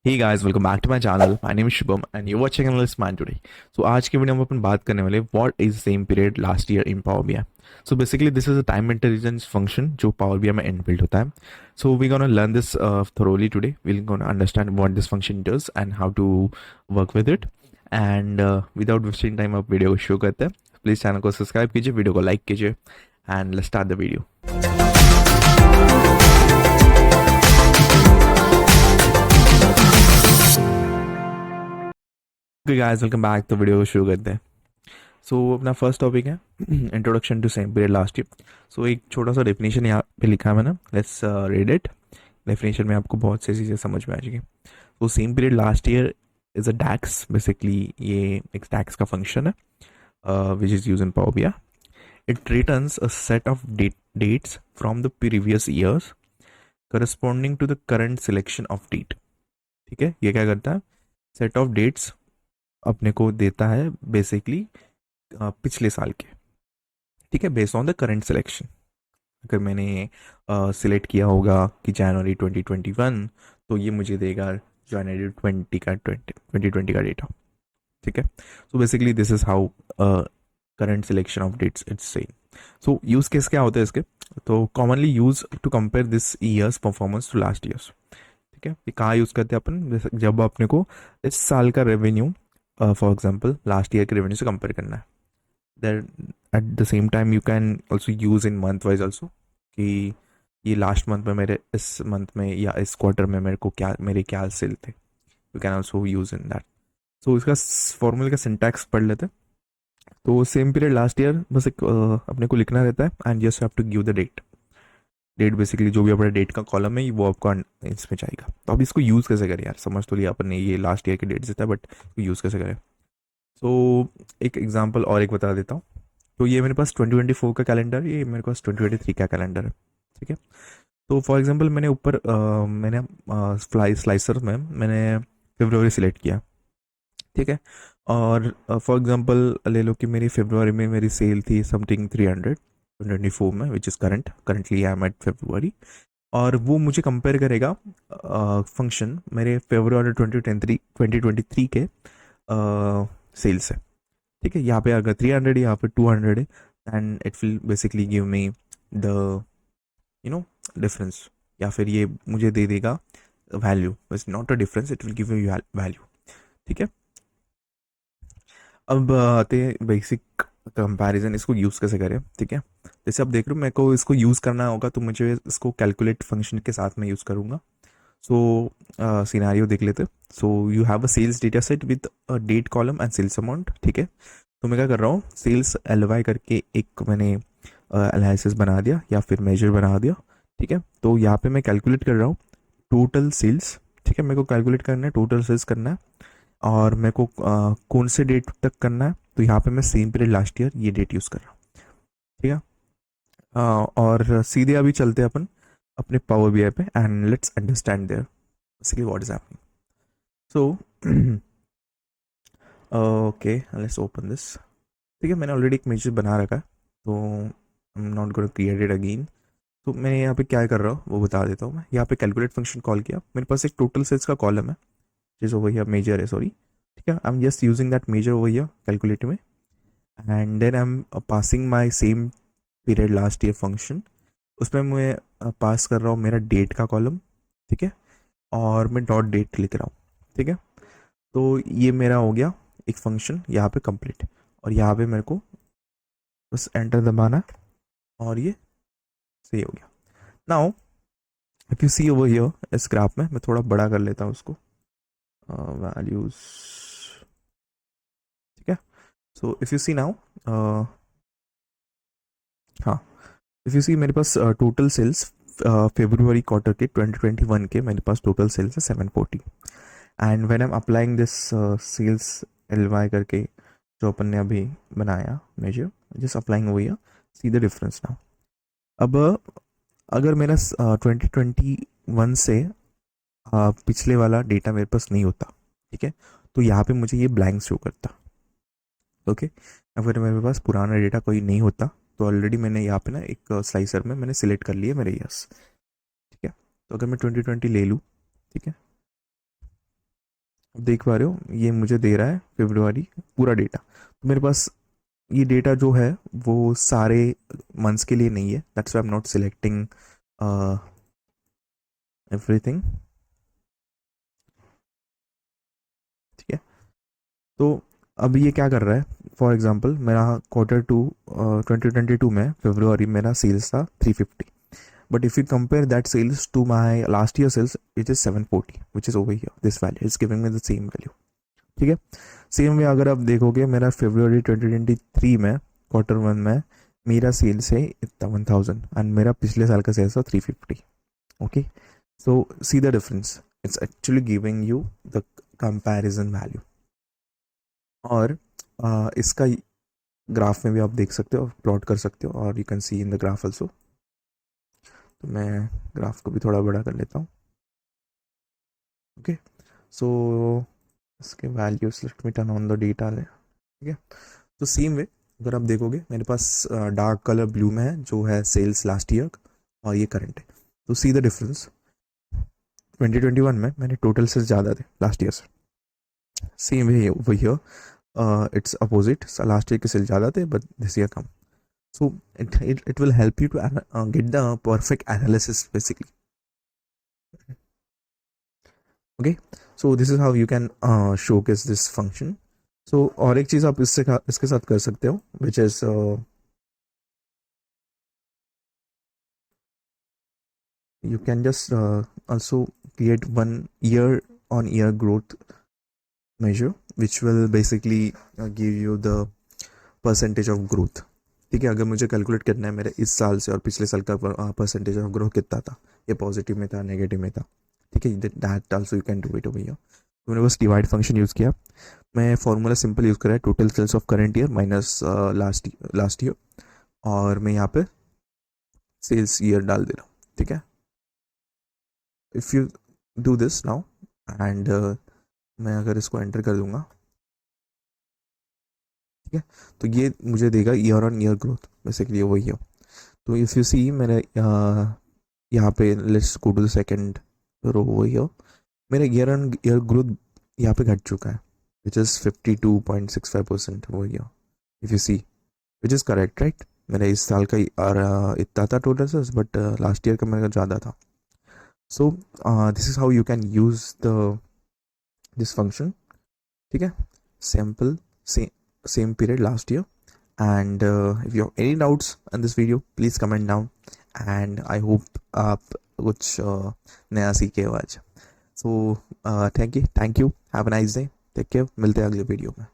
Hey guys, welcome back to my channel. My name is Shubham and you're watching Analyst Man today. So आज की video में अपन बात करने वाले what is same period last year in Power BI. So basically this is a time intelligence function जो Power BI में inbuilt होता है. So we're gonna learn this thoroughly today. We're gonna understand what this function does and how to work with it. And without wasting time अब video को शुरू करते हैं. Please channel को सब्सक्राइब कीजिए, वीडियो को लाइक कीजिए and let's start the video. Okay guys, welcome back. तो वीडियो को शुरू करते हैं. सो अपना फर्स्ट टॉपिक है introduction to same period last year. So एक छोटा सा डेफिनेशन यहाँ पे लिखा है मैंने. Let's read it. डेफिनेशन में आपको बहुत सी चीज़ें समझ में आ जाएगी. तो same period last year is a DAX. Basically ये एक डैक्स का फंक्शन है which is use in Power BI. It returns a set of dates from the previous years corresponding to the current selection of date. ठीक है, ये क्या करता है? सेट ऑफ डेट्स अपने को देता है बेसिकली पिछले साल के. ठीक है, based on the current selection. अगर मैंने सिलेक्ट किया होगा कि जनवरी 2021, तो ये मुझे देगा जनवरी 2020 का डेटा. ठीक है, so basically this is how current selection of dates it's same. So use case क्या होता है इसके? तो commonly use to compare this year's performance to last year's. ठीक है, ये कहाँ यूज़ करते हैं अपन? जब अपने को इस साल का revenue for example last year के रेवेन्यू से कंपेयर करना है. There at the same time you can also use in month wise also कि ये लास्ट मंथ में मेरे, इस मंथ में या इस क्वार्टर में मेरे क्या सेल थे. You can also use in that. So इसका फॉर्मूले का सिंटैक्स पढ़ लेते हैं. तो सेम पीरियड लास्ट ईयर बस एक अपने को लिखना रहता है and just have to give the date. Date basically जो भी अपना डेट का कॉलम है वो आपका इसमें जाएगा. तो अब इसको यूज़ कैसे करें यार? समझ तो लिया अपन ने, ये लास्ट ईयर के डेट देता है, बट इसको यूज़ कैसे करें? सो एक एग्जांपल और एक बता देता हूँ. तो ये मेरे पास 2024 का कैलेंडर है, ये मेरे पास 2023 का कैलेंडर है. ठीक है, तो फॉर एग्जांपल मैंने ऊपर मैंने स्लाइसर में मैंने फरवरी सिलेक्ट किया. ठीक है, और फॉर एग्जांपल ले लो कि मेरी फरवरी में मेरी सेल थी समथिंग 300 2024 में, which is currently I am at February. और वो मुझे कंपेयर करेगा फंक्शन मेरे फरवरी 2023 के सेल से. ठीक है, यहाँ पे अगर 300 है, यहाँ पे 200 है, and it will basically give me the difference. या फिर ये मुझे दे देगा वैल्यू. बस not a difference, it will give you value. ठीक है, अब आते हैं बेसिक कंपैरिजन. इसको यूज़ कैसे करें? ठीक है, जैसे आप देख रहे हो मेरे को इसको यूज़ करना होगा तो मुझे इसको कैलकुलेट फंक्शन के साथ में यूज़ करूँगा. सो सिनारियो देख लेते. So you have a sales data set with date column and sales amount. ठीक है, तो मैं क्या कर रहा हूँ, सेल्स एलवाई करके एक मैंने एनालिसिस बना दिया या फिर मेजर बना दिया. ठीक है, तो यहाँ पे मैं कैलकुलेट कर रहा हूँ टोटल सेल्स. ठीक है, मेरे को कैलकुलेट करना है, टोटल सेल्स करना है, और मेरे को कौन से डेट तक करना है. तो यहाँ पे मैं सेम पीरियड लास्ट ईयर ये डेट यूज़ कर रहा हूँ. ठीक है, और सीधे अभी चलते हैं अपन अपने पावर बीआई पे and let's understand there basically what is happening. So okay, let's open this. ठीक है, मैंने ऑलरेडी एक मेजर बना रखा है, तो I am not gonna create it again. तो मैं यहाँ पे क्या कर रहा हूँ वो बता देता हूँ. मैं यहाँ पे कैलकुलेट फंक्शन कॉल किया, मेरे पास एक टोटल सेल्स का कॉलम है जिस ओवर हियर मेजर है, सॉरी. ठीक है, I am just using that measure over here calculate में, and then I am passing my same period last year function. उसमें मैं पास कर रहा हूँ मेरा डेट का कॉलम. ठीक है, और मैं डॉट डेट लिख रहा हूँ. ठीक है, तो ये मेरा हो गया एक फंक्शन यहाँ पे कंप्लीट. और यहाँ पे मेरे को बस एंटर दबाना और ये सही हो गया. Now if you see over here इस ग्राफ में, मैं थोड़ा बड़ा कर लेता हूँ उसको, वैल्यूज. ठीक है, so if you see now, हाँ, इफ यू सी मेरे पास टोटल सेल्स फेब्रुवरी क्वार्टर के 2021 के मेरे पास टोटल सेल्स है 740. And when I am applying this sales L Y करके जो अपन ने अभी बनाया मेजर, जस्ट अप्लाइंग हुई है, सी द डिफरेंस नाउ. अब अगर मेरा 2021 से पिछले वाला डेटा मेरे पास नहीं होता, ठीक है, तो यहाँ पे मुझे ये ब्लैंक शो करता. ओके, अगर मेरे पास पुराना डेटा कोई नहीं होता तो ऑलरेडी मैंने यहाँ पे ना एक स्लाइसर में मैंने सिलेक्ट कर लिया मेरे ईयर्स. ठीक है, तो अगर मैं 2020 ले लूँ, ठीक है, देख पा रहे हो, ये मुझे दे रहा है फरवरी पूरा डेटा। तो मेरे पास ये डेटा जो है वो सारे मंथ्स के लिए नहीं है, that's why I am not selecting everything. ठीक है, तो अब ये क्या कर रहा है, फॉर एग्जांपल मेरा Q2 2022 में फरवरी मेरा सेल्स था 350, but if you compare that sales to my last year sales which is 740, which is over here, this value is giving me the same value. ठीक है, सेम वे अगर आप देखोगे मेरा फरवरी 2023 में Q1 में मेरा सेल्स है इतना 1000 एंड मेरा पिछले साल का सेल्स था 350। Okay, so see the difference, it's actually giving you the comparison value. और इसका ग्राफ में भी आप देख सकते हो, प्लॉट कर सकते हो, और you can see in the graph also. तो मैं ग्राफ को भी थोड़ा बड़ा कर लेता हूँ। ओके, सो इसके values, let me turn on the data ले। ठीक है, तो सेम वे अगर आप देखोगे मेरे पास डार्क कलर ब्लू में है जो है सेल्स लास्ट ईयर, और ये करंट है। तो सी द डिफरेंस, 2021 में मैंने टोटल सेल्स ज़्यादा थे लास्ट ईयर से। Same way over here it's opposite, last year के सेल्स ज़्यादा थे but this year come. So it will help you to get the perfect analysis basically. Okay, so this is how you can showcase this function. So और एक चीज़ आप इसके साथ कर सकते हो, which is you can just also create one year on year growth measure which will basically give you the percentage of growth. ठीक है, अगर मुझे कैलकुलेट करना है मेरे इस साल से और पिछले साल का परसेंटेज ऑफ ग्रोथ कितना था, ये पॉजिटिव में था नेगेटिव में था। ठीक है, that also you can do it over here. तो मैंने बस डिवाइड फंक्शन यूज़ किया, मैं फॉर्मूला सिंपल यूज़ करा है, total sales of current year minus last year, और मैं यहाँ पे सेल्स ईयर डाल दे रहा हूँ। ठीक है, if you do this now and मैं अगर इसको एंटर कर दूंगा, ठीक है, तो ये मुझे देगा year on year growth basically वही है। तो इफ़ यू सी मेरे यहाँ पे let's go to the second row over here, मेरा ईयर ऑन ईयर ग्रोथ यहाँ पे घट चुका है, which is 52.65% over here if you see, which is correct right. मेरा इस साल का इतना था total sales, but last year का मेरा ज़्यादा था। So this is how you can use the this function. ठीक है, sample same period last year, and if you have any doubts on this video please comment down, and I hope आप कुछ नया सीखे हो आज। So thank you, have a nice day, take care, मिलते हैं अगले वीडियो में।